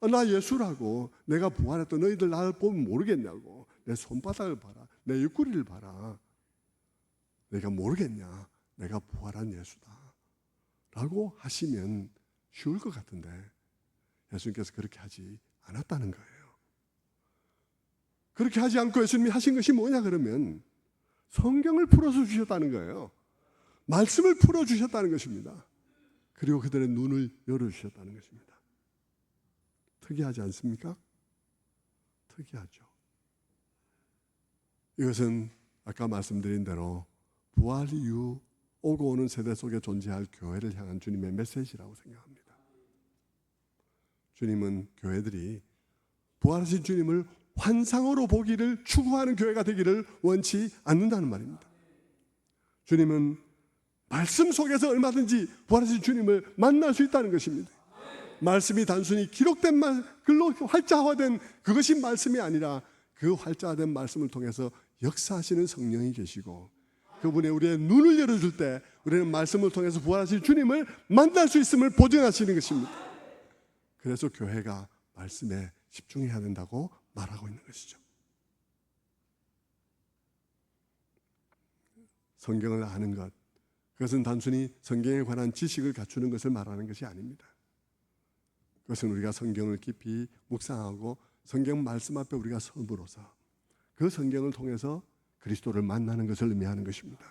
나 예수라고, 내가 부활했던 너희들 나를 보면 모르겠냐고, 내 손바닥을 봐라, 내 옆구리를 봐라, 내가 모르겠냐, 내가 부활한 예수다 라고 하시면 쉬울 것 같은데 예수님께서 그렇게 하지 않았다는 거예요. 그렇게 하지 않고 예수님이 하신 것이 뭐냐 그러면 성경을 풀어서 주셨다는 거예요. 말씀을 풀어주셨다는 것입니다. 그리고 그들의 눈을 열어주셨다는 것입니다. 특이하지 않습니까? 특이하죠. 이것은 아까 말씀드린 대로 부활 이후 오고 오는 세대 속에 존재할 교회를 향한 주님의 메시지라고 생각합니다. 주님은 교회들이 부활하신 주님을 환상으로 보기를 추구하는 교회가 되기를 원치 않는다는 말입니다. 주님은 말씀 속에서 얼마든지 부활하신 주님을 만날 수 있다는 것입니다. 말씀이 단순히 기록된 글로 활자화된 그것이 말씀이 아니라 그 활자화된 말씀을 통해서 역사하시는 성령이 계시고 그분의 우리의 눈을 열어줄 때 우리는 말씀을 통해서 부활하신 주님을 만날 수 있음을 보증하시는 것입니다. 그래서 교회가 말씀에 집중해야 된다고 말하고 있는 것이죠. 성경을 아는 것, 그것은 단순히 성경에 관한 지식을 갖추는 것을 말하는 것이 아닙니다. 그것은 우리가 성경을 깊이 묵상하고 성경 말씀 앞에 우리가 섬으로써 그 성경을 통해서 그리스도를 만나는 것을 의미하는 것입니다.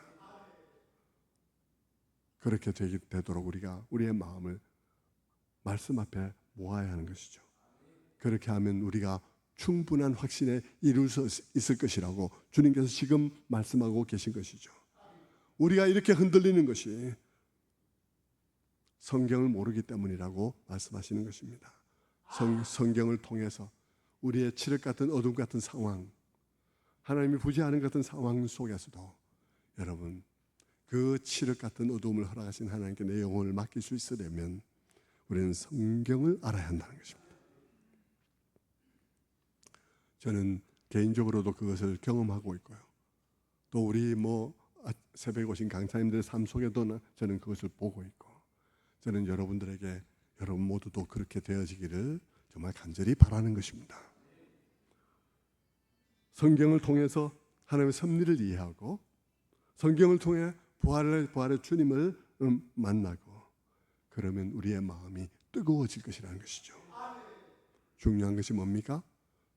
그렇게 되도록 우리가 우리의 마음을 말씀 앞에 모아야 하는 것이죠. 그렇게 하면 우리가 충분한 확신에 이룰 수 있을 것이라고 주님께서 지금 말씀하고 계신 것이죠. 우리가 이렇게 흔들리는 것이 성경을 모르기 때문이라고 말씀하시는 것입니다. 성경을 통해서 우리의 칠흑 같은 어둠 같은 상황, 하나님이 보지 않은 같은 상황 속에서도 여러분 그 칠흑 같은 어둠을 허락하신 하나님께 내 영혼을 맡길 수 있으려면 우리는 성경을 알아야 한다는 것입니다. 저는 개인적으로도 그것을 경험하고 있고요. 또 우리 새벽에 오신 강사님들의 삶 속에도 저는 그것을 보고 있고 저는 여러분들에게 여러분 모두도 그렇게 되어지기를 정말 간절히 바라는 것입니다. 성경을 통해서 하나님의 섭리를 이해하고 성경을 통해 부활의 주님을 만나고 그러면 우리의 마음이 뜨거워질 것이라는 것이죠. 중요한 것이 뭡니까?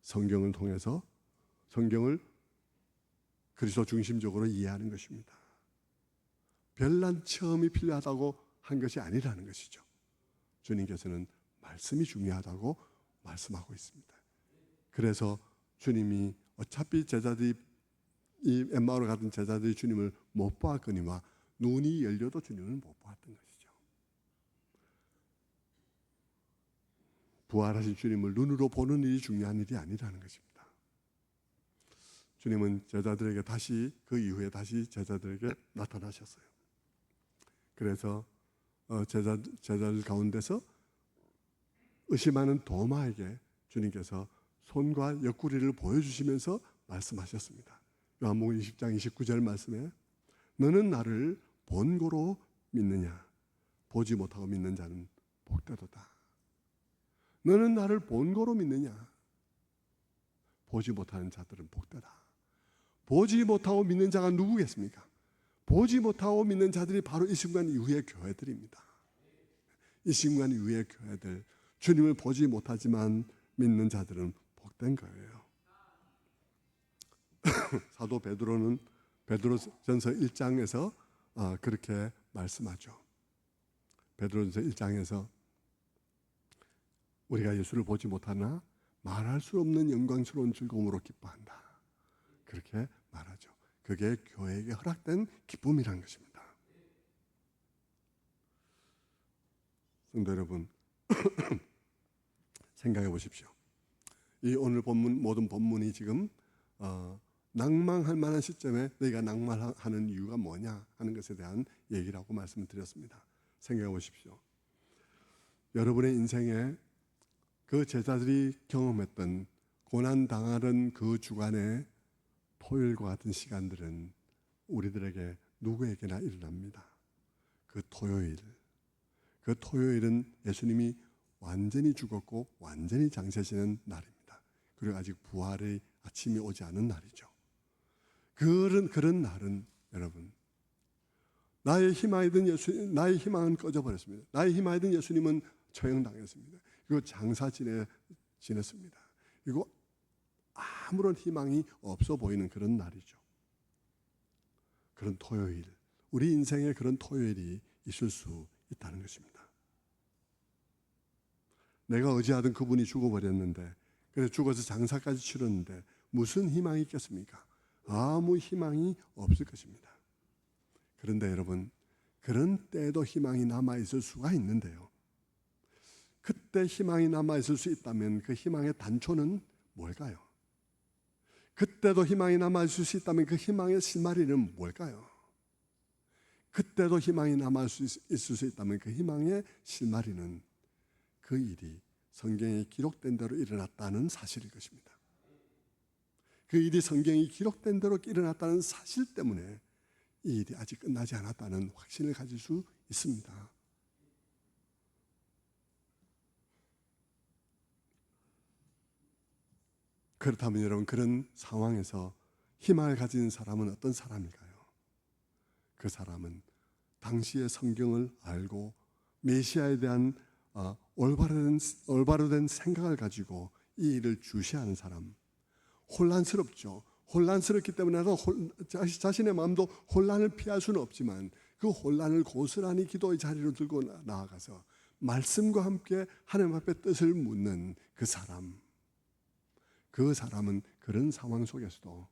성경을 통해서 성경을 그리스도 중심적으로 이해하는 것입니다. 별난 체험이 필요하다고 한 것이 아니라는 것이죠. 주님께서는 말씀이 중요하다고 말씀하고 있습니다. 그래서 주님이 어차피 제자들이 이 엠마오로 가던 제자들이 주님을 못 보았거니와 눈이 열려도 주님을 못 보았던 것이죠. 부활하신 주님을 눈으로 보는 일이 중요한 일이 아니라는 것입니다. 주님은 제자들에게 다시 그 이후에 다시 제자들에게 나타나셨어요. 그래서 제자들 가운데서 의심하는 도마에게 주님께서 손과 옆구리를 보여주시면서 말씀하셨습니다. 요한복음 20장 29절 말씀에 너는 나를 본고로 믿느냐 보지 못하고 믿는 자는 복되도다. 너는 나를 본고로 믿느냐 보지 못하는 자들은 복되다. 보지 못하고 믿는 자가 누구겠습니까? 보지 못하고 믿는 자들이 바로 이 순간 이후의 교회들입니다. 이 순간 이후의 교회들, 주님을 보지 못하지만 믿는 자들은 복된 거예요. 사도 베드로는 베드로전서 1장에서 그렇게 말씀하죠. 베드로전서 1장에서 우리가 예수를 보지 못하나 말할 수 없는 영광스러운 즐거움으로 기뻐한다. 그렇게 말하죠. 그게 교회에게 허락된 기쁨이란 것입니다. 성도 여러분, 생각해 보십시오. 이 오늘 본문, 모든 본문이 지금 낭망할 만한 시점에 너희가 낭만하는 이유가 뭐냐 하는 것에 대한 얘기라고 말씀을 드렸습니다. 생각해 보십시오. 여러분의 인생에 그 제자들이 경험했던 고난당하던 그 주간의 토요일과 같은 시간들은 우리들에게 누구에게나 일어납니다. 그 토요일은 예수님이 완전히 죽었고 완전히 장세지는 날입니다. 그리고 아직 부활의 아침이 오지 않은 날이죠. 그런 날은 여러분, 나의 희망은 꺼져버렸습니다. 나의 희망이던 예수님은 처형당했습니다. 그리고 장사 지냈습니다. 그리고 아무런 희망이 없어 보이는 그런 날이죠. 그런 토요일, 우리 인생에 그런 토요일이 있을 수 있다는 것입니다. 내가 의지하던 그분이 죽어버렸는데, 그래서 죽어서 장사까지 치렀는데 무슨 희망이 있겠습니까? 아무 희망이 없을 것입니다. 그런데 여러분, 그런 때에도 희망이 남아있을 수가 있는데요, 그때 희망이 남아있을 수 있다면 그 희망의 단초는 뭘까요? 그때도 희망이 남아있을 수 있다면 그 희망의 실마리는 뭘까요? 그때도 희망이 남아있을 수 있다면 그 희망의 실마리는 그 일이 성경에 기록된 대로 일어났다는 사실일 것입니다. 그 일이 성경이 기록된 대로 일어났다는 사실 때문에 이 일이 아직 끝나지 않았다는 확신을 가질 수 있습니다. 그렇다면 여러분, 그런 상황에서 희망을 가진 사람은 어떤 사람일까요? 그 사람은 당시의 성경을 알고 메시아에 대한 올바로 된 생각을 가지고 이 일을 주시하는 사람. 혼란스럽죠. 혼란스럽기 때문에 자신의 마음도 혼란을 피할 수는 없지만 그 혼란을 고스란히 기도의 자리로 들고 나아가서 말씀과 함께 하나님 앞에 뜻을 묻는 그 사람. 그 사람은 그런 상황 속에서도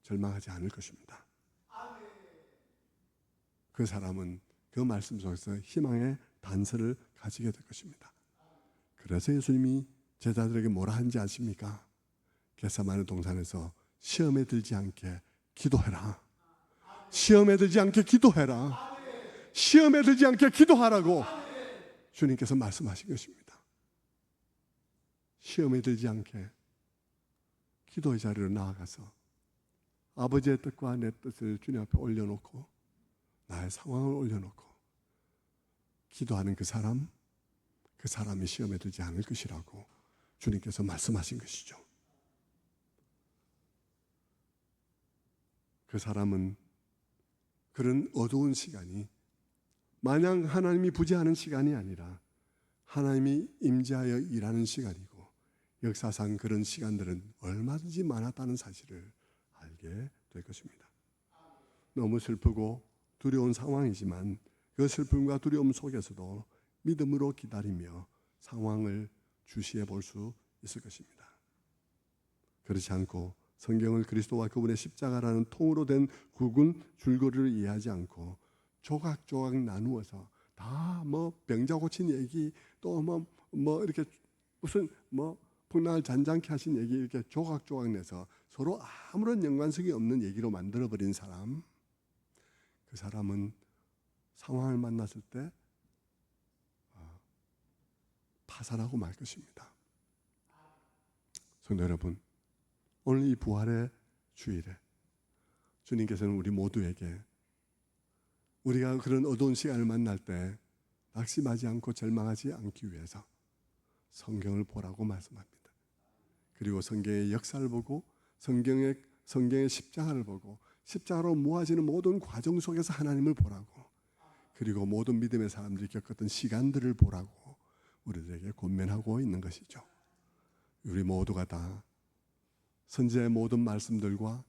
절망하지 않을 것입니다. 그 사람은 그 말씀 속에서 희망의 단서를 가지게 될 것입니다. 그래서 예수님이 제자들에게 뭐라 하는지 아십니까? 겟세마네 동산에서 시험에 들지 않게 기도해라. 시험에 들지 않게 기도해라. 시험에 들지 않게 기도하라고 주님께서 말씀하신 것입니다. 시험에 들지 않게 기도의 자리로 나아가서 아버지의 뜻과 내 뜻을 주님 앞에 올려놓고 나의 상황을 올려놓고 기도하는 그 사람이 시험에 들지 않을 것이라고 주님께서 말씀하신 것이죠. 그 사람은 그런 어두운 시간이 마냥 하나님이 부재하는 시간이 아니라 하나님이 임재하여 일하는 시간이고, 역사상 그런 시간들은 얼마든지 많았다는 사실을 알게 될 것입니다. 너무 슬프고 두려운 상황이지만 그 슬픔과 두려움 속에서도 믿음으로 기다리며 상황을 주시해 볼 수 있을 것입니다. 그렇지 않고 성경을 그리스도와 그분의 십자가라는 통으로 된 굵은 줄거리를 이해하지 않고 조각조각 나누어서 다 병자 고친 얘기, 또 이렇게 무슨 풍랑을 잔잔케 하신 얘기 이렇게 조각조각 내서 서로 아무런 연관성이 없는 얘기로 만들어버린 사람, 그 사람은 상황을 만났을 때 파산하고 말 것입니다. 성도 여러분, 오늘 이 부활의 주일에 주님께서는 우리 모두에게 우리가 그런 어두운 시간을 만날 때 낙심하지 않고 절망하지 않기 위해서 성경을 보라고 말씀합니다. 그리고 성경의 역사를 보고 성경의 십자가를 보고 십자가로 모아지는 모든 과정 속에서 하나님을 보라고, 그리고 모든 믿음의 사람들이 겪었던 시간들을 보라고 우리들에게 권면하고 있는 것이죠. 우리 모두가 다 선지자의 모든 말씀들과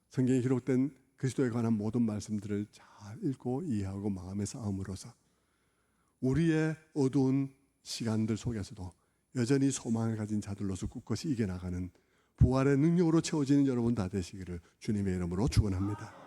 성경에 기록된 그리스도에 관한 모든 말씀들을 잘 읽고 이해하고 마음의 싸움으로서 우리의 어두운 시간들 속에서도 여전히 소망을 가진 자들로서 굳건히 이겨나가는 부활의 능력으로 채워지는 여러분 다 되시기를 주님의 이름으로 축원합니다.